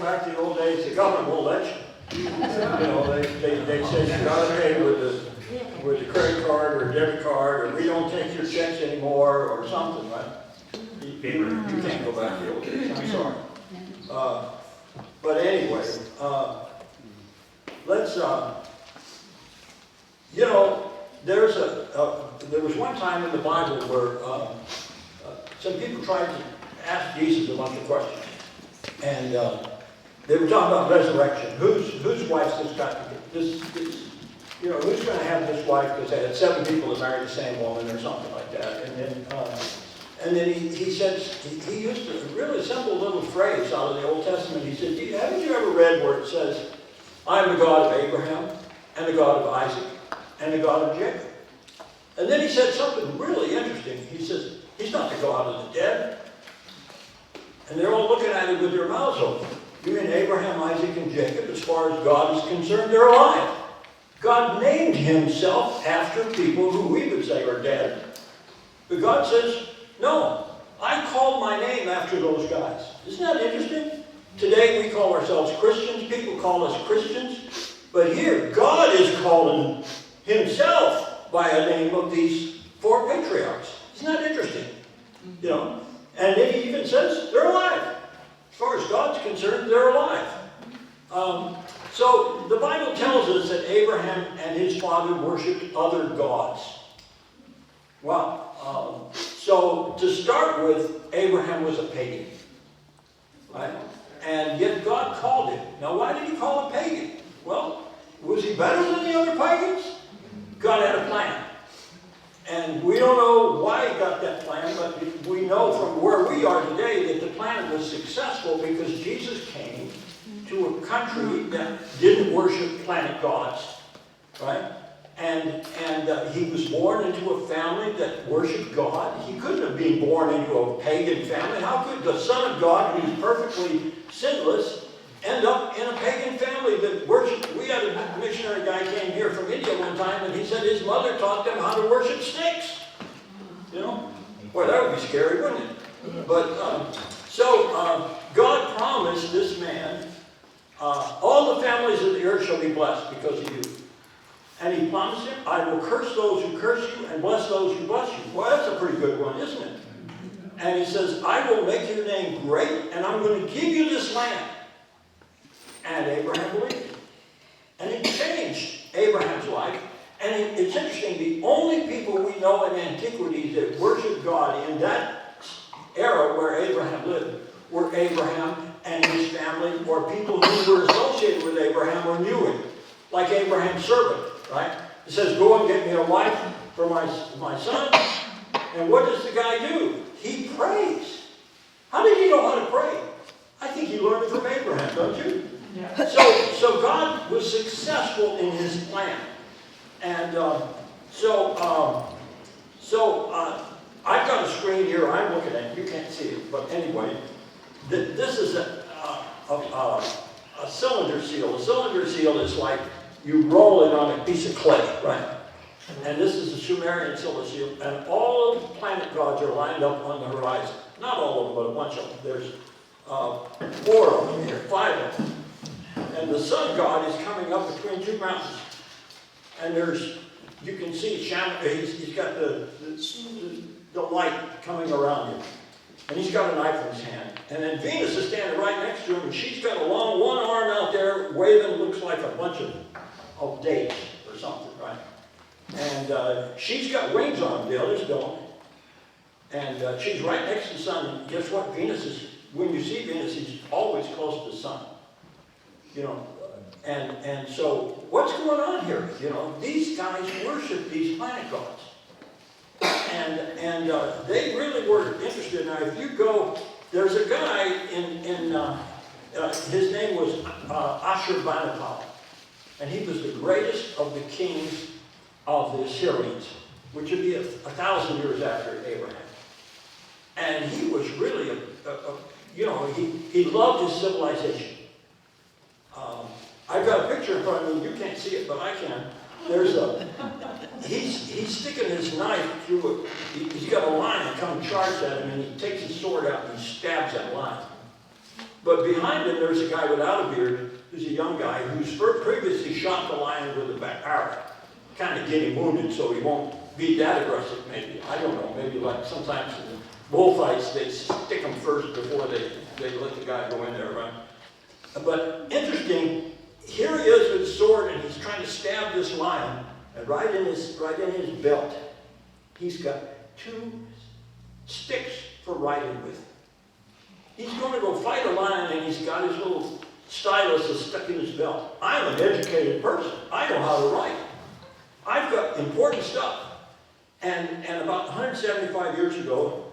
back to the old days, the government won't let you. You know, they say you got to pay with the credit card or debit card, or we don't take your checks anymore, or something, right? You can't go back to the old days. I'm sorry. But anyway, let's. You know, there was one time in the Bible where some people tried to ask Jesus a bunch of questions, and they were talking about resurrection. Whose wife's this got to get this? You know, who's going to have this wife? Because they had 7 people that married the same woman, or something like that. And then he says he used a really simple little phrase out of the Old Testament. He said, "Haven't you ever read where it says, 'I am the God of Abraham, and the God of Isaac, and the God of Jacob'?" And then he said something really interesting. He says, "He's not the God of the dead." And they're all looking at him with their mouths open. You mean Abraham, Isaac, and Jacob, as far as God is concerned, they're alive. God named himself after people who we would say are dead. But God says, no, I called my name after those guys. Isn't that interesting? Today we call ourselves Christians. People call us Christians. But here, God is calling himself by a name of these 4 patriarchs. Isn't that interesting? You know? And then he even says they're alive. As far as God's concerned, they're alive. So the Bible tells us that Abraham and his father worshipped other gods. Well, so to start with, Abraham was a pagan. Right? And yet God called him. Now why did he call him pagan? Well, was he better than the other pagans? God had a plan. And we don't know why he got that plan, but we know from where we are today that the plan was successful because Jesus came to a country that didn't worship planet gods, right? And he was born into a family that worshiped God. He couldn't have been born into a pagan family. How could the Son of God, who's perfectly sinless, end up in a pagan family that worshiped? We had a missionary guy came here from India one time, and he said his mother taught them how to worship snakes. You know? Well, that would be scary, wouldn't it? But, God promised this man, all the families of the earth shall be blessed because of you. And he promised him, I will curse those who curse you and bless those who bless you. Well, that's a pretty good one, isn't it? And he says, I will make your name great, and I'm going to give you this land. And Abraham believed it. And it changed Abraham's life. And it's interesting, the only people we know in antiquity that worshiped God in that era where Abraham lived were Abraham and his family, or people who were associated with Abraham or knew him. Like Abraham's servant, right? He says, go and get me a wife for my son. And what does the guy do? He prays. How did he know how to pray? I think he learned it from Abraham, don't you? Yeah. So God was successful in his plan. And I've got a screen here I'm looking at. You can't see it. But anyway, this is a cylinder seal. A cylinder seal is like you roll it on a piece of clay, right? And this is a Sumerian cylinder seal. And all of the planet gods are lined up on the horizon. Not all of them, but a bunch of them. There's 4 of them here, 5 of them. And the sun god is coming up between 2 mountains. And you can see he's got the light coming around him. And he's got a knife in his hand. And then Venus is standing right next to him, and she's got a long one arm out there waving, looks like a bunch of dates or something, right? And she's got wings on them, the others don't. And she's right next to the sun. And guess what? When you see Venus, he's always close to the sun. You know, and so what's going on here? You know, these guys worship these planet gods. And they really were interested. Now, if you go, there's a guy his name was Ashurbanipal, and he was the greatest of the kings of the Assyrians, which would be 1,000 years after Abraham. And he was really he loved his civilization. I've got a picture in front of me. You can't see it, but I can. He's sticking his knife through He's got a lion that comes and charge at him, and he takes his sword out and he stabs that lion. But behind him, there's a guy without a beard, who's a young guy, who's previously shot the lion with a arrow, kind of getting wounded so he won't be that aggressive, maybe. I don't know, maybe like sometimes in the bullfights, they stick him first before they let the guy go in there, right? But interesting, here he is with a sword, and he's trying to stab this lion, and right in his belt, he's got 2 sticks for writing with. He's going to go fight a lion, and he's got his little stylus stuck in his belt. I'm an educated person. I know how to write. I've got important stuff. And about 175 years ago,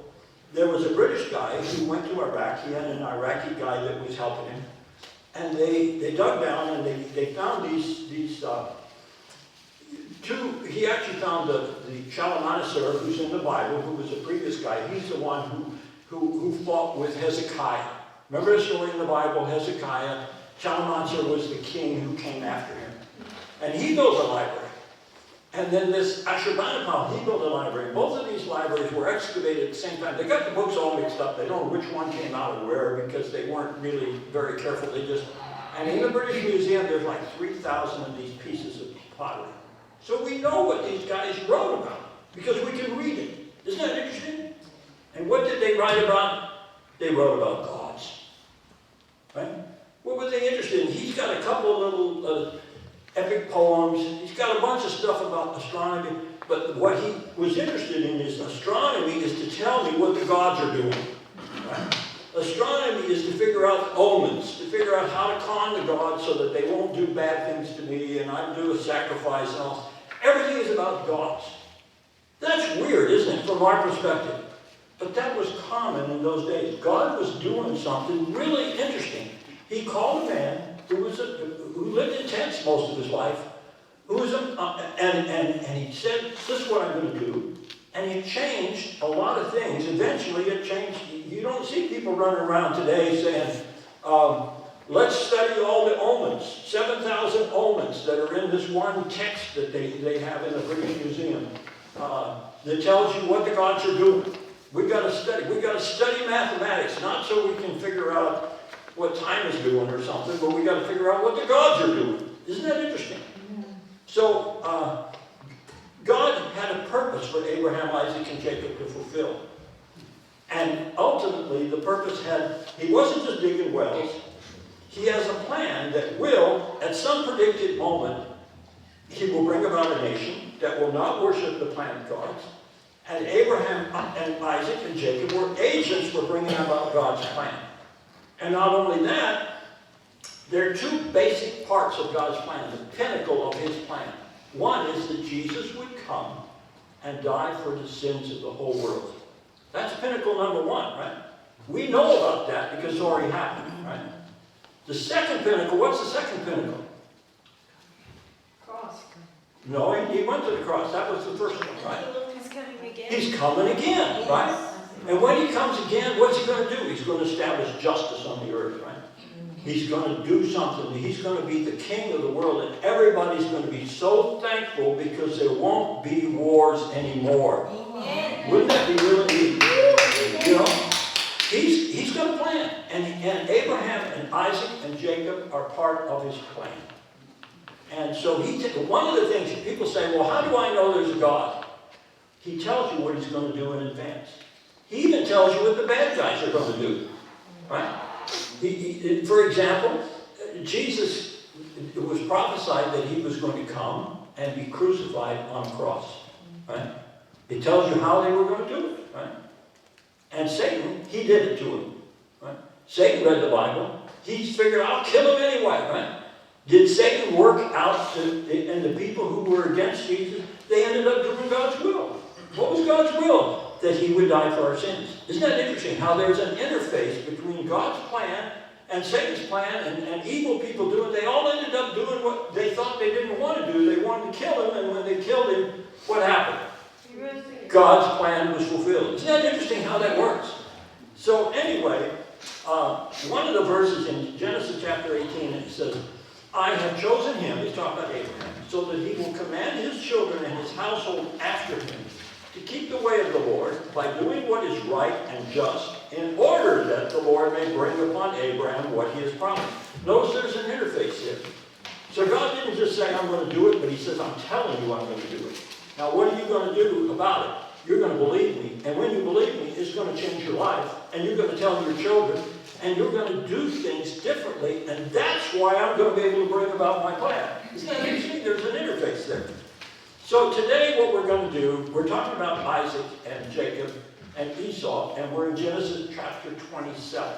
there was a British guy who went to Iraq. He had an Iraqi guy that was helping him. And they dug down, and they found these 2, he actually found the Shalmaneser, who's in the Bible, who was a previous guy. He's the one who fought with Hezekiah. Remember the story in the Bible, Hezekiah? Shalmaneser was the king who came after him. And he built a library. And then this Ashurbanipal, he built a library. Both of these libraries were excavated at the same time. They got the books all mixed up. They don't know which one came out of where because they weren't really very careful. And in the British Museum, there's like 3,000 of these pieces of pottery. So we know what these guys wrote about because we can read it. Isn't that interesting? And what did they write about? They wrote about gods. Right? What were they interested in? He's got a couple of little epic poems. He's got a bunch of stuff about astronomy. But what he was interested in is astronomy is to tell me what the gods are doing. Right? Astronomy is to figure out omens, to figure out how to con the gods so that they won't do bad things to me and I do a sacrifice and all. Everything is about gods. That's weird, isn't it, from our perspective? But that was common in those days. God was doing something really interesting. He called a man who lived in tents most of his life, and he said, "This is what I'm going to do." And he changed a lot of things. Eventually, it changed. You don't see people running around today saying, "Let's study all the omens, 7,000 omens that are in this one text that they have in the British Museum that tells you what the gods are doing." We've got to study. We've got to study mathematics, not so we can figure out what time is doing or something, but we've got to figure out what the gods are doing. Isn't that interesting? So, God had a purpose for Abraham, Isaac, and Jacob to fulfill. And ultimately, the purpose he wasn't just digging wells. He has a plan that will, at some predicted moment, he will bring about a nation that will not worship the planet gods. And Abraham and Isaac and Jacob were agents for bringing about God's plan. And not only that, there are 2 basic parts of God's plan, the pinnacle of his plan. One is that Jesus would come and die for the sins of the whole world. That's pinnacle number 1, right? We know about that because it's already happened, right? The second pinnacle, what's the second pinnacle? Cross. No, he went to the cross. That was the first one, right? He's coming again. He's coming again, right? And when he comes again, what's he going to do? He's going to establish justice on the earth, right? He's going to do something. He's going to be the king of the world, and everybody's going to be so thankful because there won't be wars anymore. Amen. Wouldn't that be really neat? You know, he's got a plan, and Abraham and Isaac and Jacob are part of his plan. And so one of the things people say, well, how do I know there's a God? He tells you what he's going to do in advance. He even tells you what the bad guys are going to do, right? For example, Jesus, it was prophesied that he was going to come and be crucified on a cross, right? It tells you how they were going to do it, right? And Satan, he did it to him, right? Satan read the Bible. He figured, I'll kill him anyway, right? Did Satan work out and the people who were against Jesus, they ended up doing God's will. What was God's will? That he would die for our sins. Isn't that interesting? How there's an interface between God's plan and Satan's plan and evil people doing. They all ended up doing what they thought they didn't want to do. They wanted to kill him, and when they killed him, what happened? God's plan was fulfilled. Isn't that interesting how that works? So anyway, one of the verses in Genesis chapter 18, it says, I have chosen him, he's talking about Abraham, so that he will command his children and his household after him to keep the way of the Lord by doing what is right and just, in order that the Lord may bring upon Abraham what he has promised. Notice there's an interface here. So God didn't just say, I'm going to do it, but he says, I'm telling you I'm going to do it. Now, what are you going to do about it? You're going to believe me. And when you believe me, it's going to change your life. And you're going to tell your children. And you're going to do things differently. And that's why I'm going to be able to bring about my plan. Isn't that interesting? There's an interface there. So today what we're going to do, we're talking about Isaac and Jacob and Esau. And we're in Genesis chapter 27.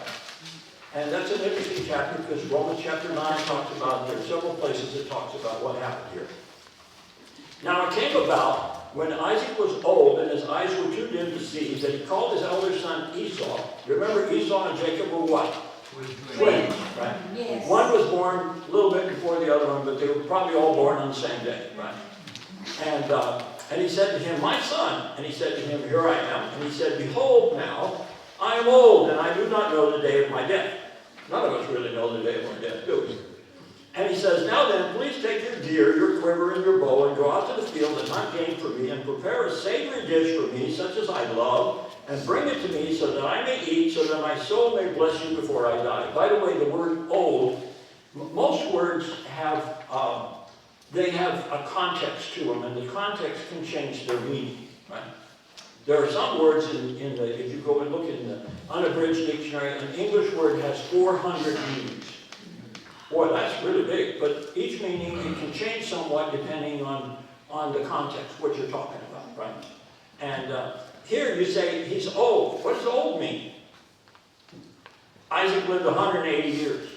And that's an interesting chapter because Romans chapter 9 talks about, there are several places it talks about what happened here. Now it came about when Isaac was old and his eyes were too dim to see that he called his elder son Esau. Remember Esau and Jacob were what? Twins, right? Yes. One was born a little bit before the other one, but they were probably all born on the same day, right? And he said to him, my son, and he said to him, here I am. And he said, behold now, I am old and I do not know the day of my death. None of us really know the day of our death, do we? And he says, now then, please take your deer, your quiver, and your bow, and go out to the field and hunt game for me, and prepare a savory dish for me, such as I love, and bring it to me so that I may eat, so that my soul may bless you before I die. By the way, the word old, most words have, they have a context to them, and the context can change their meaning, right? There are some words in the, if you go and look in the unabridged dictionary, an English word has 400 meanings. Boy, that's really big, but each meaning it can change somewhat depending on the context, what you're talking about, right? And here you say he's old. What does old mean? Isaac lived 180 years.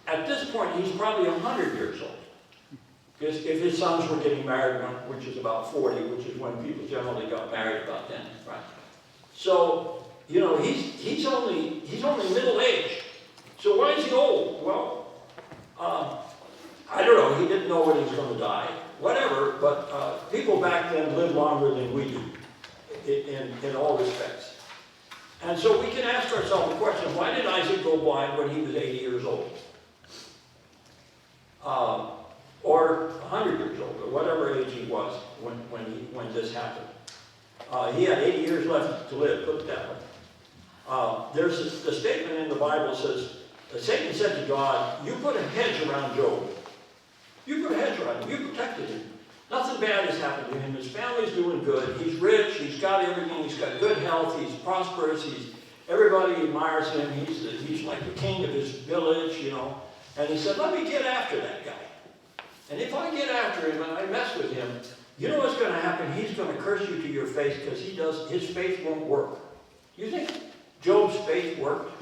At this point, he's probably 100 years old. Because if his sons were getting married, which is about 40, which is when people generally got married about then, right? So, you know, he's only middle age. So why is he old? Well, I don't know. He didn't know when he was going to die. Whatever, but people back then lived longer than we do in all respects. And so we can ask ourselves the question, why did Isaac go blind when he was 80 years old? Or 100 years old, or whatever age he was when this happened. He had 80 years left to live, put it that way. There's the statement in the Bible says, Satan said to God, you put a hedge around Job. You put a hedge around him. You protected him. Nothing bad has happened to him. His family's doing good. He's rich. He's got everything. He's got good health. He's prosperous. Everybody admires him. He's like the king of his village, you know. And he said, let me get after that guy. And if I get after him and I mess with him, you know what's going to happen? He's going to curse you to your face because his faith won't work. You think Job's faith worked?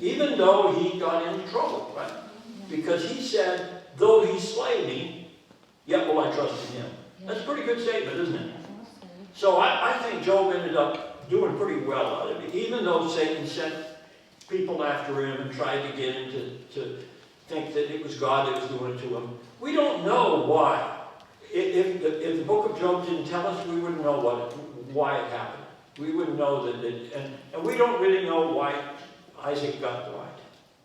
Even though he got into trouble, right? Because he said, though he slay me, yet will I trust in him. That's a pretty good statement, isn't it? So I think Job ended up doing pretty well out of it, even though Satan sent people after him and tried to get him to think that it was God that was doing it to him. We don't know why. If the book of Job didn't tell us, we wouldn't know why it happened. We wouldn't know that, and we don't really know why Isaac got blind.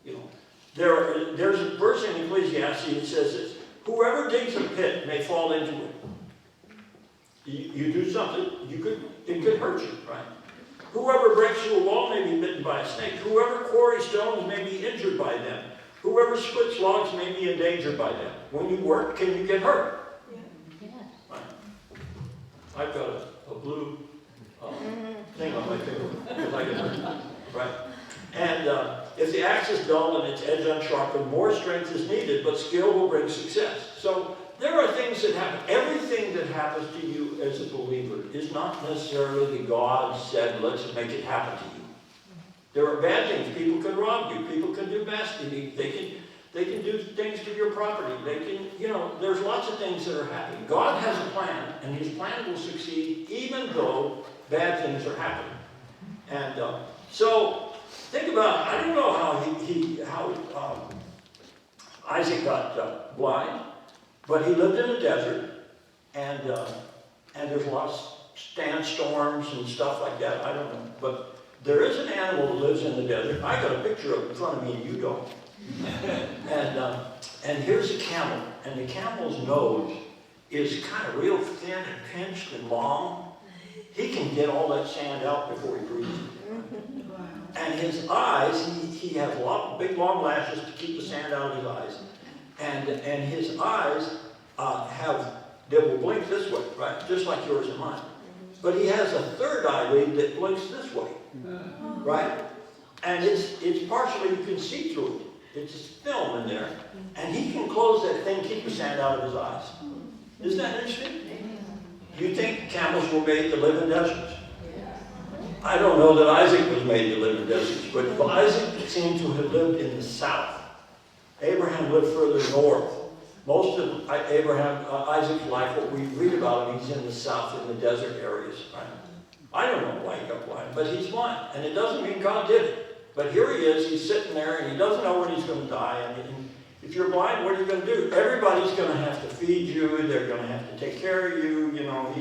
You know, there's a verse in Ecclesiastes that says this: whoever digs a pit may fall into it. You do something, it could hurt you, right? Whoever breaks through a wall may be bitten by a snake. Whoever quarries stones may be injured by them. Whoever splits logs may be endangered by them. When you work, can you get hurt? Yeah. Right. I've got a blue thing on my finger because I get hurt. Right. And if the axe is dull and its edge unsharpened, more strength is needed, but skill will bring success. So there are things that happen. Everything that happens to you as a believer is not necessarily that God said, let's make it happen to you. There are bad things. People can rob you. People can do nasty. They can do things to your property. They can, you know, there's lots of things that are happening. God has a plan, and his plan will succeed even though bad things are happening. And so think about, I don't know how Isaac got blind, but he lived in a desert, and there's lots of sandstorms and stuff like that. I don't know, but there is an animal that lives in the desert. I got a picture of it in front of me, and you don't. And here's a camel, and the camel's nose is kind of real thin and pinched and long, he can get all that sand out before he breathes. And his eyes, he has big long lashes to keep the sand out of his eyes. And his eyes they will blink this way, right? Just like yours and mine. But he has a third eyelid that blinks this way, right? And it's partially, you can see through it. It's film in there. And he can close that thing, keep the sand out of his eyes. Isn't that interesting? Do you think camels were made to live in deserts? I don't know that Isaac was made to live in deserts, but Isaac seemed to have lived in the south. Abraham lived further north. Most of Isaac's life, what we read about him, he's in the south, in the desert areas. Right? I don't know why he got blind, but he's blind. And it doesn't mean God did it. But here he is, he's sitting there, and he doesn't know when he's going to die. And if you're blind, what are you going to do? Everybody's going to have to feed you. They're going to have to take care of you. You know,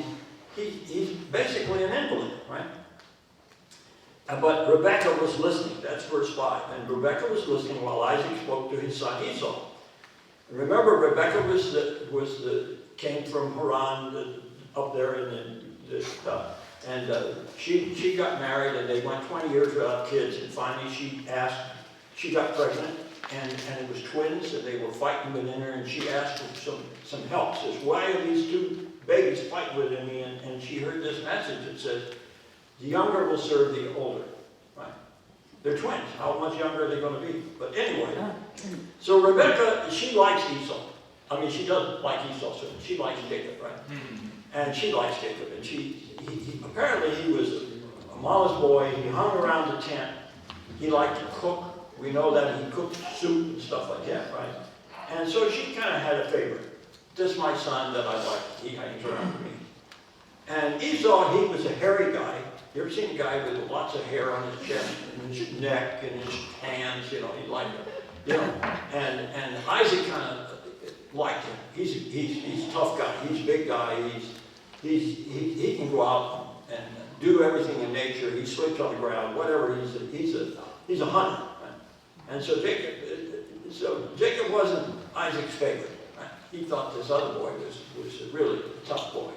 he's basically an invalid, right? But Rebekah was listening. That's verse 5. And Rebekah was listening while Isaac spoke to his son Esau. Remember, Rebekah came from Haran up there she got married, and they went 20 years without kids. And finally, she got pregnant, and it was twins, and they were fighting within her. And she asked for some help. Says, "Why are these two babies fighting within me?" And she heard this message that says, "The younger will serve the older." Right? They're twins. How much younger are they going to be? But anyway, so Rebekah, she likes Esau. I mean, she doesn't like Esau, so she likes Jacob, right? And she likes Jacob. And apparently he was a mama's boy. He hung around the tent. He liked to cook. We know that he cooked soup and stuff like that, right? And so she kind of had a favorite. This is my son that I like. He hangs around with me. And Esau, he was a hairy guy. You ever seen a guy with lots of hair on his chest and his neck and his hands? You know, he liked it. You know, and Isaac kind of liked him. He's a tough guy. He's a big guy. He can go out and do everything in nature. He sleeps on the ground. Whatever. He's a hunter. Right? And so Jacob wasn't Isaac's favorite. Right? He thought this other boy was a really tough boy.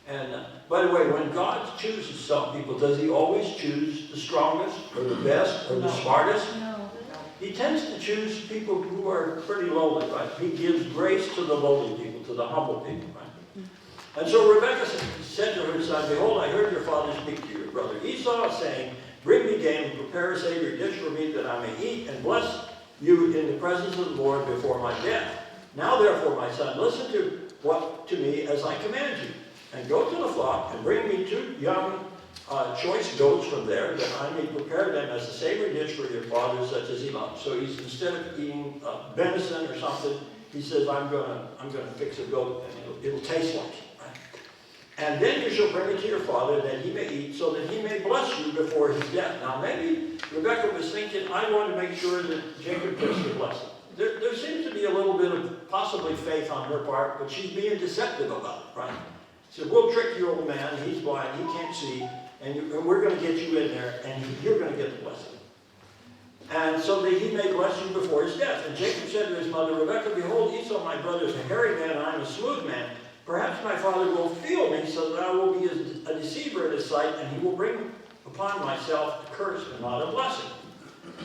And by the way, when God chooses some people, does he always choose the strongest or the best or the smartest? No. He tends to choose people who are pretty lowly, right? He gives grace to the lowly people, to the humble people, right? And so Rebekah said to her son, "Behold, I heard your father speak to your brother Esau, saying, Bring me game and prepare a savory dish for me that I may eat and bless you in the presence of the Lord before my death. Now therefore, my son, listen to me as I command you. And go to the flock and bring me 2 young choice goats from there, that I may prepare them as a savory dish for your father, such as he loves." So instead of eating venison or something, he says, "I'm gonna fix a goat, and it'll taste like it." Right? "And then you shall bring it to your father, that he may eat, so that he may bless you before his death." Now maybe Rebekah was thinking, I want to make sure that Jacob gets the blessing. There seems to be a little bit of possibly faith on her part, but she's being deceptive about it, right? She said, "We'll trick your old man. He's blind. He can't see. And we're going to get you in there, and you're going to get the blessing. And so that he may bless you before his death." And Jacob said to his mother Rebekah, "Behold, Esau my brother is a hairy man, and I am a smooth man. Perhaps my father will feel me, so that I will be a deceiver in his sight, and he will bring upon myself a curse and not a blessing."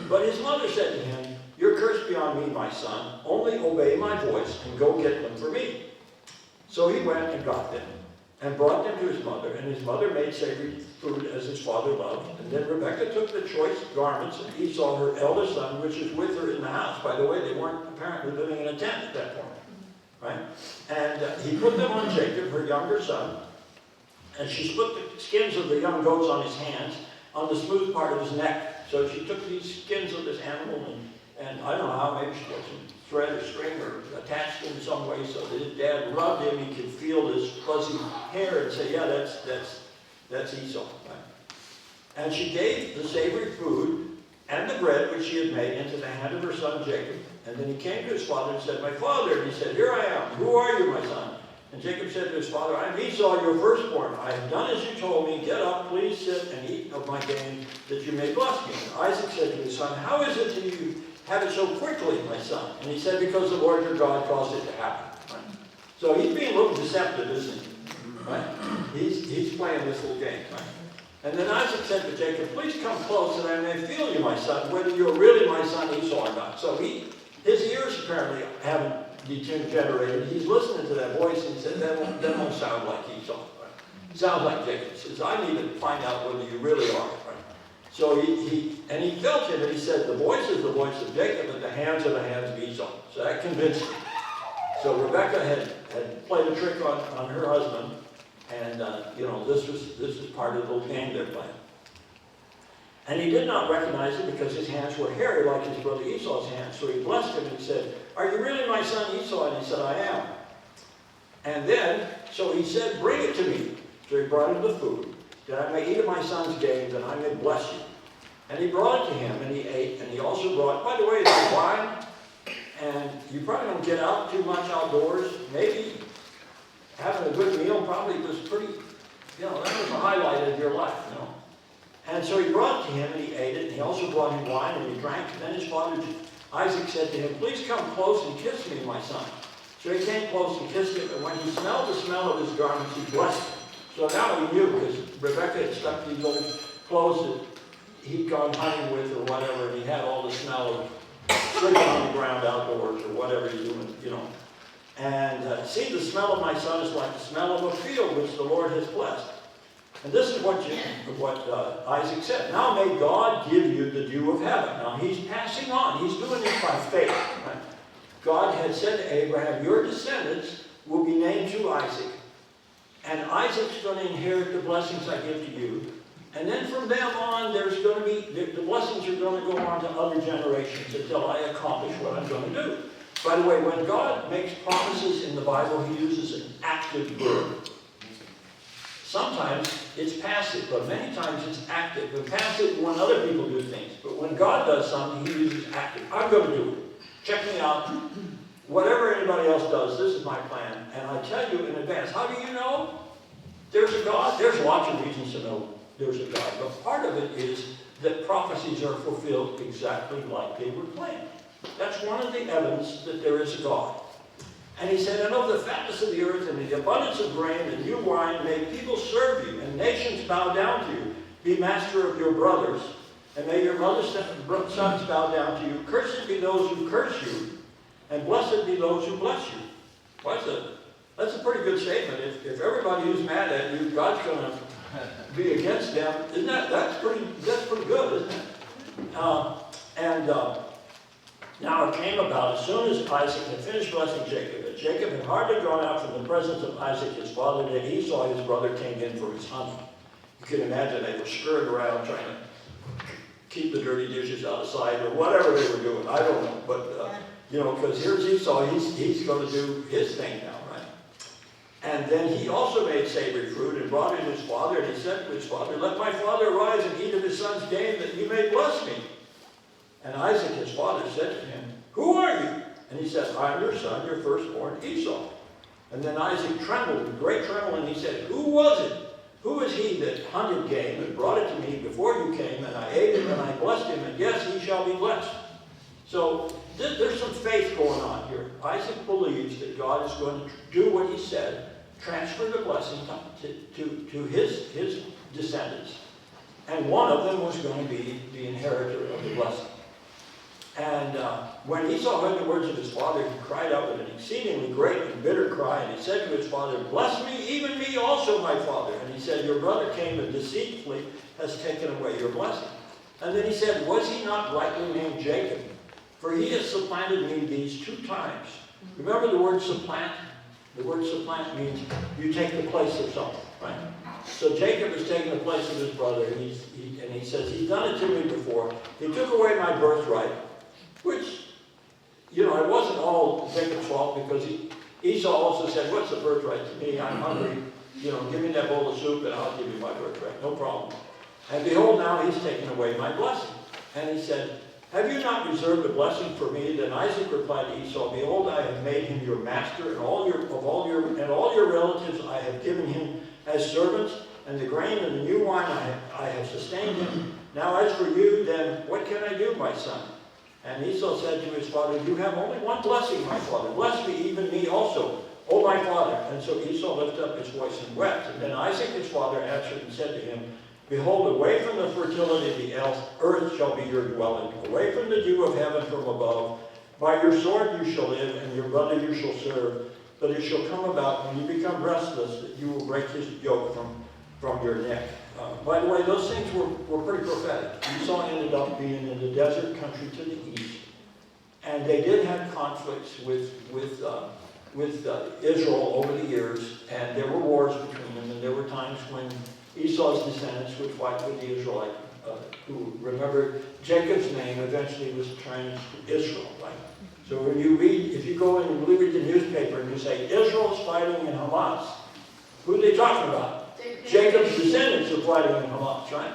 But his mother said to him, "Your curse be on me, my son. Only obey my voice, and go get them for me." So he went and got them, and brought them to his mother, and his mother made savory food as his father loved. And then Rebekah took the choice garments of Esau, her eldest son, which was with her in the house. By the way, they weren't apparently living in a tent at that point, right? And he put them on Jacob, her younger son, and she split the skins of the young goats on his hands, on the smooth part of his neck. So she took these skins of this animal, and I don't know how, maybe she put some thread or string or attached him in some way so that his dad rubbed him, he could feel this fuzzy hair and say, "Yeah, that's Esau." Right? And she gave the savory food and the bread which she had made into the hand of her son Jacob. And then he came to his father and said, "My father." And he said, "Here I am. Who are you, my son?" And Jacob said to his father, "I am Esau, your firstborn. I have done as you told me. Get up, please sit and eat of my game, that you may bless me." And Isaac said to his son, "How is it that you have it so quickly, my son?" And he said, "Because the Lord your God caused it to happen." Right? So he's being a little deceptive, isn't he? Right? He's playing this little game, right? And then Isaac said to Jacob, please come close that I may feel you, my son, whether you're really my son Esau or not. So his ears apparently haven't degenerated. He's listening to that voice and he said, that won't sound like Esau. Right? It sounds like Jacob. He says, I need to find out whether you really are. Right? So he felt him and he said, the voice is the voice of Jacob and the hands are the hands of Esau. So that convinced him. So Rebekah had played a trick on her husband. And, this was part of the little game they're playing. And he did not recognize it because his hands were hairy like his brother Esau's hands. So he blessed him and said, are you really my son Esau? And he said, I am. And then, so he said, bring it to me. So he brought him the food, that I may eat of my son's game, that I may bless you. And he brought it to him, and he ate. And he also brought, by the way, the wine. And you probably don't get out too much outdoors. Maybe having a good meal probably was pretty, that was a highlight of your life, And so he brought it to him, and he ate it, and he also brought him wine, and he drank. And then his father, Isaac, said to him, please come close and kiss me, my son. So he came close and kissed him, and when he smelled the smell of his garments, he blessed him. So now he knew, because Rebekah had stuck these old clothes that he'd gone hunting with or whatever, and he had all the smell of sleeping on the ground outdoors or whatever he's doing, And see, the smell of my son is like the smell of a field which the Lord has blessed. And this is what Isaac said. Now may God give you the dew of heaven. Now he's passing on. He's doing this by faith. Right? God had said to Abraham, your descendants will be named through Isaac. And Isaac's going to inherit the blessings I give to you. And then from them on, there's going to be, the blessings are going to go on to other generations until I accomplish what I'm going to do. By the way, when God makes promises in the Bible, he uses an active verb. Sometimes it's passive, but many times it's active. And passive when other people do things. But when God does something, he uses active. I'm going to do it. Check me out. Whatever anybody else does, this is my plan. And I tell you in advance. How do you know there's a God? There's lots of reasons to know there's a God. But part of it is that prophecies are fulfilled exactly like they were planned. That's one of the evidence that there is a God. And he said, and of the fatness of the earth and the abundance of grain and new wine, may people serve you, and nations bow down to you. Be master of your brothers, and may your mother's sons bow down to you. Cursed be those who curse you, and blessed be those who bless you. That's a pretty good statement. If everybody who's mad at you, God's going to be against them, isn't that's pretty good, isn't it? Now it came about, as soon as Isaac had finished blessing Jacob, that Jacob had hardly gone out from the presence of Isaac his father, that Esau his brother came in for his hunting. You can imagine they were scurrying around trying to keep the dirty dishes out of sight or whatever they were doing. I don't know, but because here's Esau, he's going to do his thing now, right? And then he also made savory fruit and brought it to his father, and he said to his father, let my father arise and eat of his son's game, that you may bless me. And Isaac, his father, said to him, who are you? And he said, I am your son, your firstborn, Esau. And then Isaac trembled with great trembling, and he said, who was it? Who is he that hunted game and brought it to me before you came? And I ate it, and I blessed him, and yes, he shall be blessed. So there's some faith going on here. Isaac believes that God is going to do what he said, transfer the blessing to his descendants. And one of them was going to be the inheritor of the blessing. And when Esau heard the words of his father, he cried out with an exceedingly great and bitter cry, and he said to his father, bless me, even me also, my father. And he said, your brother came and deceitfully has taken away your blessing. And then he said, was he not rightly named Jacob? For he has supplanted me these 2 times. Remember the word supplant? The word supplant means you take the place of something, right? So Jacob has taken the place of his brother, and he says, he's done it to me before. He took away my birthright, which, it wasn't all Jacob's fault, because Esau also said, what's the birthright to me? I'm hungry. Give me that bowl of soup and I'll give you my birthright. No problem. And behold, now he's taken away my blessing. And he said, have you not reserved a blessing for me? Then Isaac replied to Esau, behold, I have made him your master, and all your relatives I have given him as servants, and the grain and the new wine I have sustained him. Now as for you, then what can I do, my son? And Esau said to his father, you have only one blessing, my father. Bless me, even me also. "O my father." And so Esau lifted up his voice and wept. And then Isaac his father answered and said to him, "Behold, away from the fertility of the earth shall be your dwelling, away from the dew of heaven from above. By your sword you shall live, and your brother you shall serve. But it shall come about when you become restless that you will break his yoke from your neck." By the way, those things were pretty prophetic. Esau ended up being in the desert country to the east. And they did have conflicts with Israel over the years, and there were wars between them, and there were times when Esau's descendants would fight with the Israelites, who, remember, Jacob's name eventually was changed to Israel, right? So when you read, if you go in and read the newspaper and you say, Israel's fighting in Hamas, who are they talking about? Jacob's descendants are fighting in Hamas, right?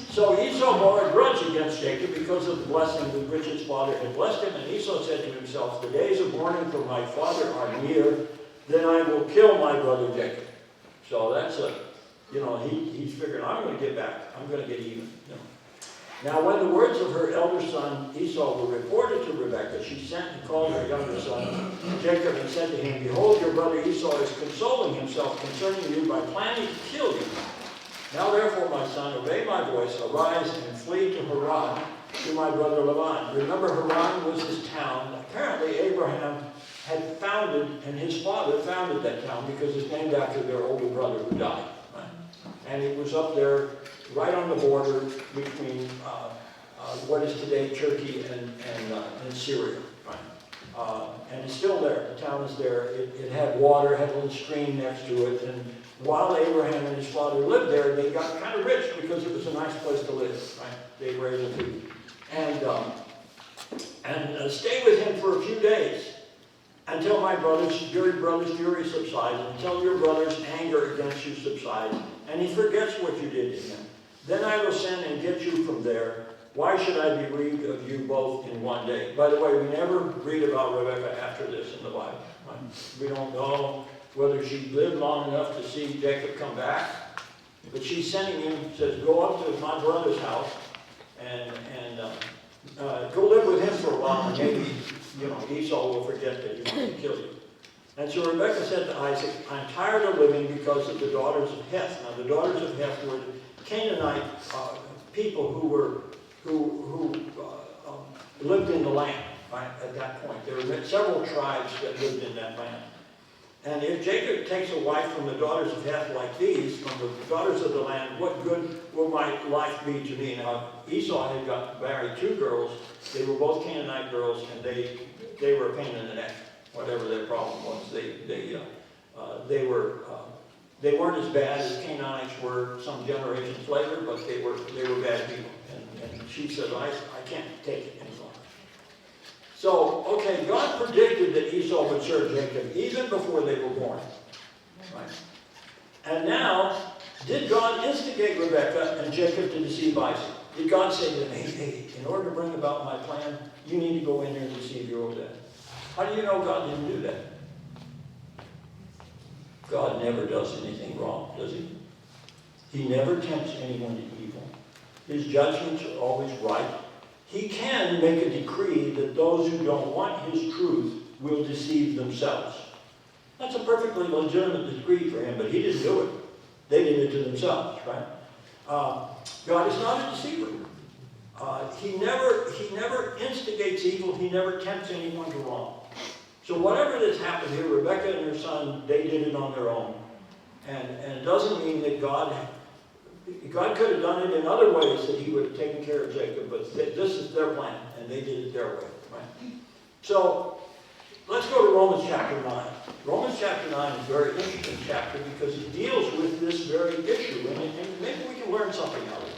So Esau bore a grudge against Jacob because of the blessing with which his father had blessed him. And Esau said to himself, "The days of mourning for my father are near, then I will kill my brother Jacob." So that's he's figuring, I'm going to get back. I'm going to get even. Now when the words of her elder son Esau were reported to Rebekah, she sent and called her younger son Jacob and said to him, "Behold, your brother Esau is consoling himself concerning you by planning to kill you. Now therefore, my son, obey my voice, arise and flee to Haran, to my brother Laban." Remember, Haran was his town. Apparently Abraham had founded, and his father founded that town because it's named after their older brother who died. Right? And it was up there, right on the border between what is today Turkey and Syria. Right? And it's still there. The town is there. It had water, had a little stream next to it, and while Abraham and his father lived there, they got kind of rich because it was a nice place to live. Right? They were able to, and stay with him for a few days until your brother's fury subsides, until your brother's anger against you subsides, and he forgets what you did to him. Then I will send and get you from there. Why should I be bereaved of you both in one day? By the way, we never read about Rebekah after this in the Bible. Right? We don't know whether she lived long enough to see Jacob come back. But she's sending him, says, "Go up to my brother's house and go live with him for a while, and maybe Esau will forget that he wants to kill you." And so Rebekah said to Isaac, "I'm tired of living because of the daughters of Heth." Now the daughters of Heth were Canaanite people who lived in the land, right, at that point. There were several tribes that lived in that land. And if Jacob takes a wife from the daughters of Heth like these, from the daughters of the land, what good will my life be to me? Now, Esau had married two girls. They were both Canaanite girls, and they were a pain in the neck, whatever their problem was. They weren't as bad as Canaanites were some generations later, but they were bad people. And she said, I can't take it any longer. So, okay, God predicted that Esau would serve Jacob even before they were born. Right? And now, did God instigate Rebekah and Jacob to deceive Isaac? Did God say to them, hey, in order to bring about my plan, you need to go in there and deceive your old dad? How do you know God didn't do that? God never does anything wrong, does he? He never tempts anyone to evil. His judgments are always right. He can make a decree that those who don't want his truth will deceive themselves. That's a perfectly legitimate decree for him, but he didn't do it. They did it to themselves, right? God is not a deceiver. He never instigates evil. He never tempts anyone to wrong. So whatever that's happened here, Rebekah and her son, they did it on their own. And it doesn't mean that God could have done it in other ways that he would have taken care of Jacob, but this is their plan, and they did it their way. Right? So let's go to Romans chapter 9. Romans chapter 9 is a very interesting chapter because it deals with this very issue, and maybe we can learn something out of it.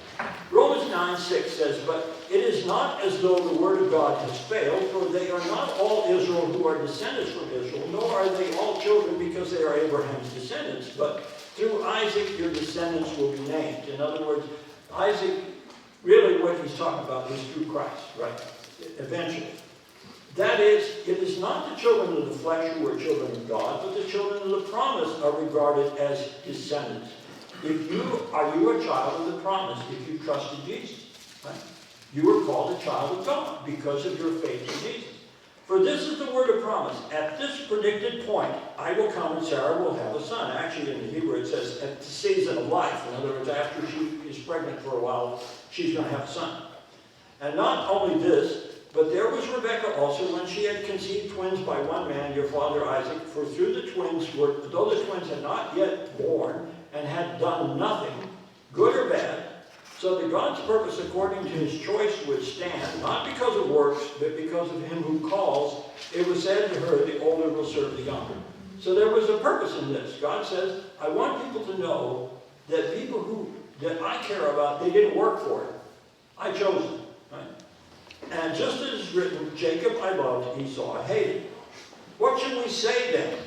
Romans 9:6 says, "But it is not as though the word of God has failed, for they are not all Israel who are descendants from Israel, nor are they all children because they are Abraham's descendants, but through Isaac your descendants will be named." In other words, Isaac, really what he's talking about is through Christ, right? Eventually. That is, it is not the children of the flesh who are children of God, but the children of the promise are regarded as descendants. Are you a child of the promise if you trusted Jesus? Right? You are called a child of God because of your faith in Jesus. For this is the word of promise. At this predicted point, I will come and Sarah will have a son. Actually, in the Hebrew, it says at the season of life. In other words, after she is pregnant for a while, she's going to have a son. And not only this, but there was Rebekah also when she had conceived twins by one man, your father Isaac. For through the twins, though the twins had not yet born and had done nothing, good or bad, so that God's purpose according to his choice would stand, not because of works, but because of him who calls, it was said to her, the older will serve the younger. So there was a purpose in this. God says, I want people to know that people that I care about, they didn't work for it. I chose them. Right? And just as it's written, Jacob I loved, Esau I hated. What should we say then?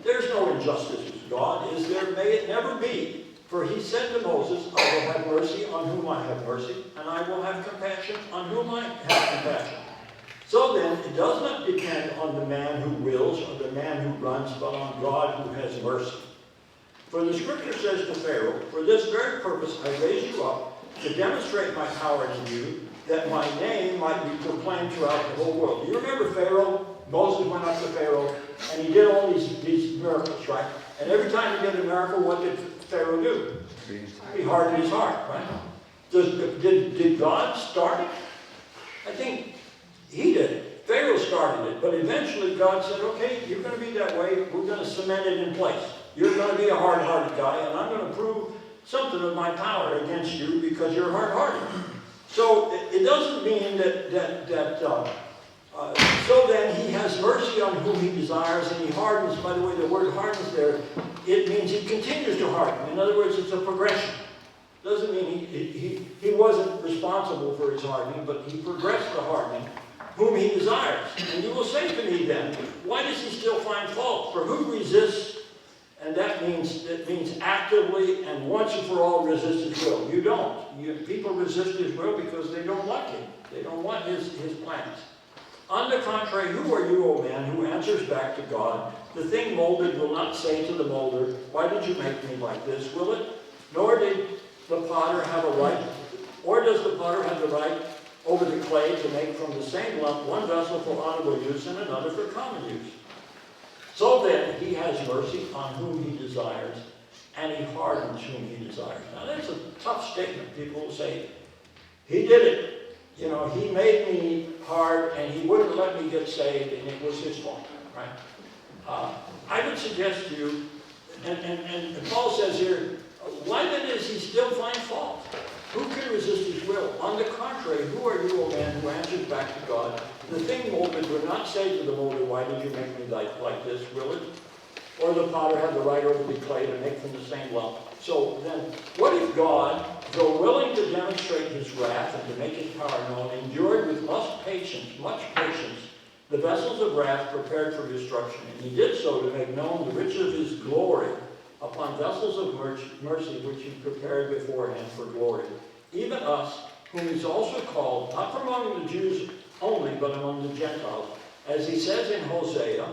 There's no injustice with God, is there? May it never be. For he said to Moses, I will have mercy on whom I have mercy, and I will have compassion on whom I have compassion. So then, it does not depend on the man who wills or the man who runs, but on God who has mercy. For the scripture says to Pharaoh, for this very purpose I raised you up, to demonstrate my power to you, that my name might be proclaimed throughout the whole world. Do you remember Pharaoh? Moses went up to Pharaoh, and he did all these miracles, right? And every time he did a miracle, what did Pharaoh do? He hardened his heart, right? Did God start it? I think he did it. Pharaoh started it, but eventually God said, okay, you're going to be that way. We're going to cement it in place. You're going to be a hard-hearted guy, and I'm going to prove something of my power against you because you're hard-hearted. So it doesn't mean so then he has mercy on whom he desires, and he hardens. By the way, the word hardens there, it means he continues to harden. In other words, it's a progression. Doesn't mean he wasn't responsible for his hardening, but he progressed the hardening, whom he desires. And you will say to me then, why does he still find fault? For who resists? And that means actively and once and for all resist his will. You don't. People resist his will because they don't like him. They don't want his plans. On the contrary, who are you, O man, who answers back to God? The thing molded will not say to the molder, why did you make me like this, will it? Nor did the potter have a right, or does the potter have the right over the clay to make from the same lump one vessel for honorable use and another for common use? So then he has mercy on whom he desires, and he hardens whom he desires. Now that's a tough statement. People will say, he did it. You know, he made me hard, and he wouldn't let me get saved, and it was his fault, right? I would suggest to you, and Paul says here, why then does he still find fault? Who can resist his will? On the contrary, who are you, O man, who answers back to God? The thing molded would not say to the molder, why did you make me like this, will it? Or the potter had the right over the clay to make from the same lump. So then, what if God, though willing to demonstrate his wrath and to make his power known, endured with much patience, the vessels of wrath prepared for destruction? And he did so to make known the riches of his glory upon vessels of mercy which he prepared beforehand for glory. Even us, whom he's also called, not from among the Jews only, but among the Gentiles. As he says in Hosea,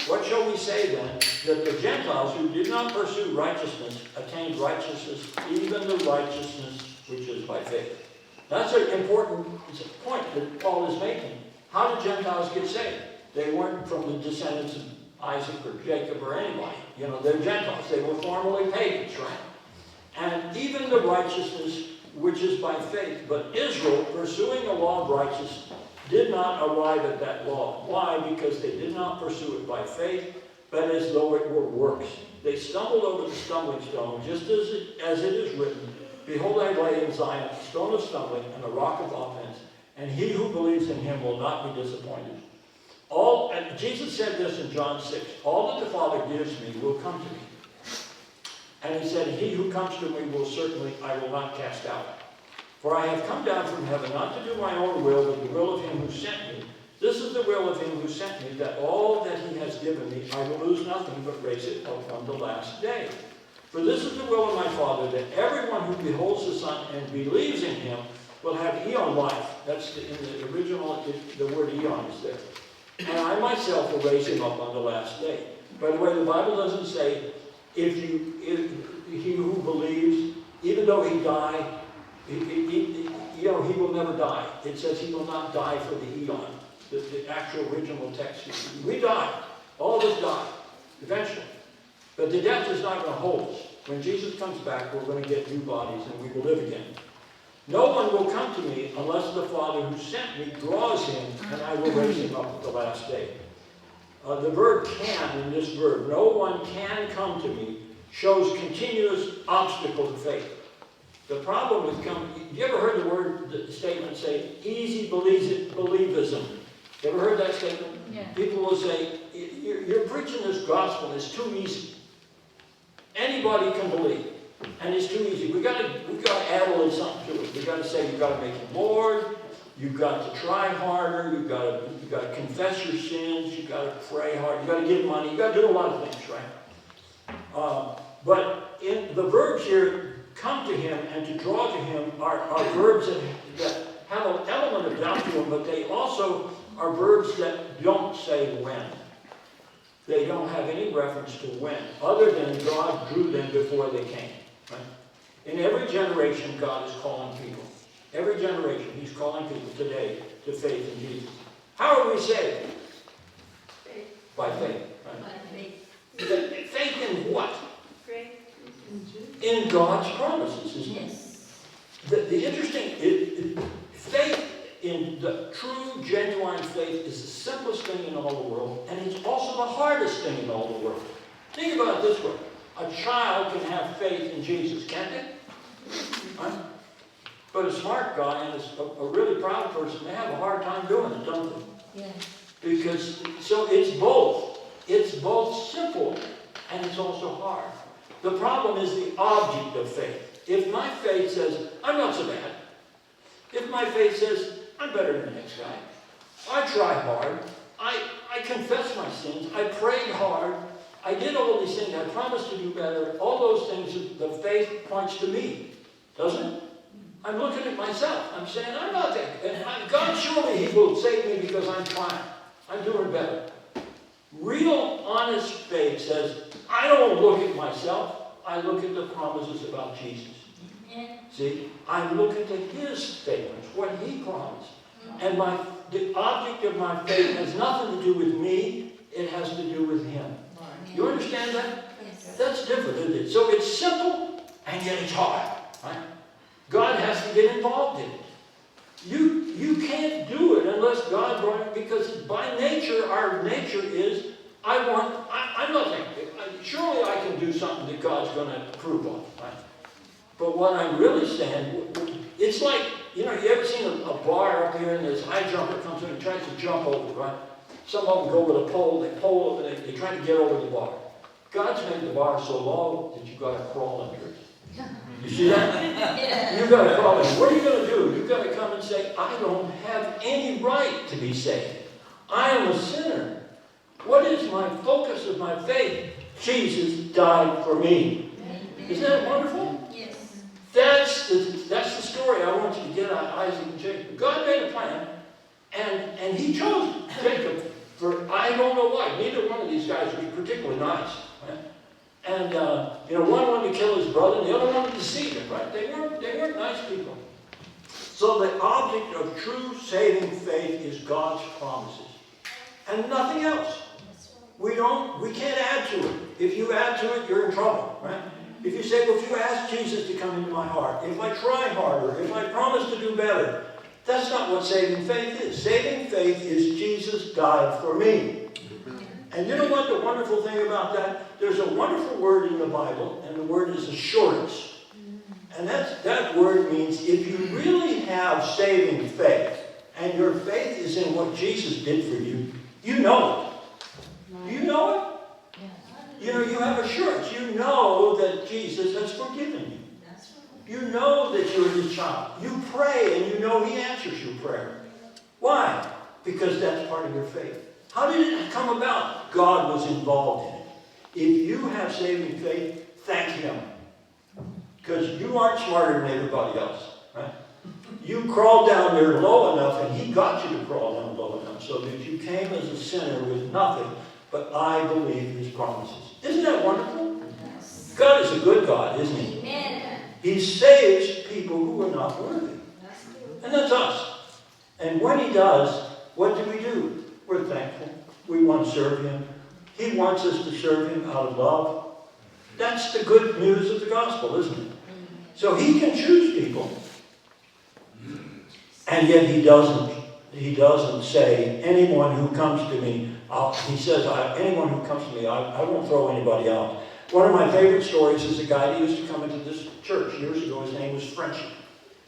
what shall we say then? That the Gentiles who did not pursue righteousness attained righteousness, even the righteousness which is by faith. That's an important point that Paul is making. How did Gentiles get saved? They weren't from the descendants of Isaac or Jacob or anybody. You know, they're Gentiles. They were formerly pagans, right? And even the righteousness which is by faith. But Israel, pursuing a law of righteousness, did not arrive at that law. Why? Because they did not pursue it by faith, but as though it were works. They stumbled over the stumbling stone, just as it is written, behold, I lay in Zion a stone of stumbling and a rock of offense, and he who believes in him will not be disappointed. And Jesus said this in John 6, all that the Father gives me will come to me. And he said, he who comes to me I will not cast out. For I have come down from heaven not to do my own will, but the will of him who sent me. This is the will of him who sent me, that all that he has given me, I will lose nothing, but raise it up on the last day. For this is the will of my Father, that everyone who beholds the Son and believes in him will have eon life. That's in the original, the word eon is there. And I myself will raise him up on the last day. By the way, the Bible doesn't say, if he who believes, even though he die, he will never die. It says he will not die for the eon. the actual original text. We die. All of us die, eventually. But the death is not going to hold us. When Jesus comes back, we're going to get new bodies and we will live again. No one will come to me unless the Father who sent me draws him, and I will raise him up at the last day. The verb can in this verb, no one can come to me, shows continuous obstacle to faith. The problem with you ever heard the statement say, easy believism? You ever heard that statement? Yeah. People will say, you're preaching this gospel, it's too easy. Anybody can believe, and it's too easy. We've got to add a little something to it. We've got to say, you've got to make him Lord, you've got to try harder, you've got to confess your sins, you've got to pray hard, you've got to give money, you've got to do a lot of things, right? But in the verbs here, come to him and to draw to him, are verbs that have an element of doubt to them, but they also are verbs that don't say when. They don't have any reference to when, other than God drew them before they came. Right? In every generation, God is calling people. Every generation, he's calling people today to faith in Jesus. How are we saved? Faith. By faith. Right? By faith. Faith in what? Faith In God's promises, isn't it? Yes. The interesting, faith in the true, genuine faith is the simplest thing in all the world, and it's also the hardest thing in all the world. Think about it this way. A child can have faith in Jesus, can't they? Right? But a smart guy and a really proud person, they have a hard time doing it, don't they? Yes. Because, so it's both. It's both simple, and it's also hard. The problem is the object of faith. If my faith says, I'm not so bad. If my faith says, I'm better than the next guy. I try hard. I confess my sins. I prayed hard. I did all these things. I promised to do better. All those things, the faith points to me. Doesn't it? I'm looking at myself. I'm saying, I'm not that. And God, surely he will save me because I'm trying. I'm doing better. Real, honest faith says, I don't look at myself. I look at the promises about Jesus. Yeah. See, I'm looking to his statements, what he promised. And the object of my faith has nothing to do with me. It has to do with him. You understand that? Yes. That's different, isn't it? So it's simple, and yet it's hard. Right? God has to get involved in it. You can't do it unless God brought it, because by nature, our nature is, I'm not thinking, surely I can do something that God's going to approve of. Right? But what I'm really saying, it's like, you ever seen a bar up here and this high jumper comes in and tries to jump over, right? Some of them go with a pole, they pull over, they try to get over the bar. God's made the bar so low that you've got to crawl under it. You see that? Yeah. You've got to crawl under it. What are you going to do? You've got to come and say, I don't have any right to be saved. I am a sinner. What is my focus of my faith? Jesus died for me. Isn't that wonderful? Yes. That's the story I want you to get out of Isaac and Jacob. God made a plan, and he chose Jacob for I don't know why. Neither one of these guys was particularly nice. Right? And one wanted to kill his brother, and the other wanted to deceive him. Right? They weren't nice people. So the object of true saving faith is God's promises, and nothing else. We can't add to it. If you add to it, you're in trouble. Right? If you say, well, if you ask Jesus to come into my heart, if I try harder, if I promise to do better, that's not what saving faith is. Saving faith is Jesus died for me. And you know what the wonderful thing about that? There's a wonderful word in the Bible, and the word is assurance. And that word means if you really have saving faith, and your faith is in what Jesus did for you, you know it. Do you know it? You have assurance. You know that Jesus has forgiven you. You know that you're his child. You pray and you know he answers your prayer. Why? Because that's part of your faith. How did it come about? God was involved in it. If you have saving faith, thank him. Because you aren't smarter than everybody else. Right? You crawled down there low enough, and he got you to crawl down low enough so that you came as a sinner with nothing, but I believe his promises. Isn't that wonderful? Yes. God is a good God, isn't he? Amen. He saves people who are not worthy. And that's us. And when he does, what do? We're thankful. We want to serve Him. He wants us to serve Him out of love. That's the good news of the gospel, isn't it? So He can choose people. And yet He doesn't. He doesn't say, anyone who comes to me, He says, anyone who comes to me, I won't throw anybody out. One of my favorite stories is a guy that used to come into this church years ago. His name was Frenchie.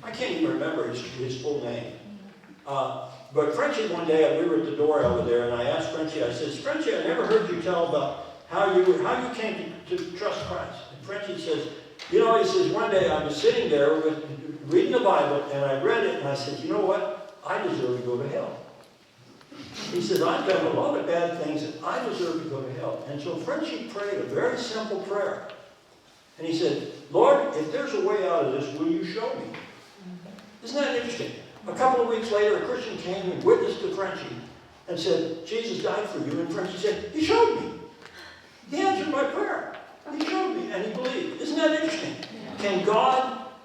I can't even remember his full name. But Frenchie, one day, we were at the door over there, and I asked Frenchie, I said, Frenchie, I never heard you tell about how you came to trust Christ. And Frenchie says, he says, one day I was sitting there reading the Bible, and I read it, and I said, you know what? I deserve to go to hell. He says, I've done a lot of bad things, and I deserve to go to hell. And so Frenchie prayed a very simple prayer. And he said, Lord, if there's a way out of this, will you show me? Isn't that interesting? A couple of weeks later, a Christian came and witnessed to Frenchie and said, Jesus died for you. And Frenchie said, He showed me. He answered my prayer. He showed me, and he believed. Isn't that interesting?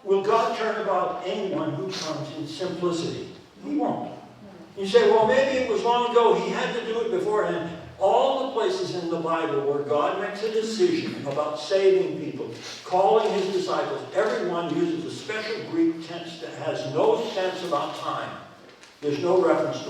Will God turn about anyone who comes in simplicity? He won't. You say, well, maybe it was long ago. He had to do it beforehand. All the places in the Bible where God makes a decision about saving people, calling His disciples, everyone uses a special Greek tense that has no sense about time. There's no reference to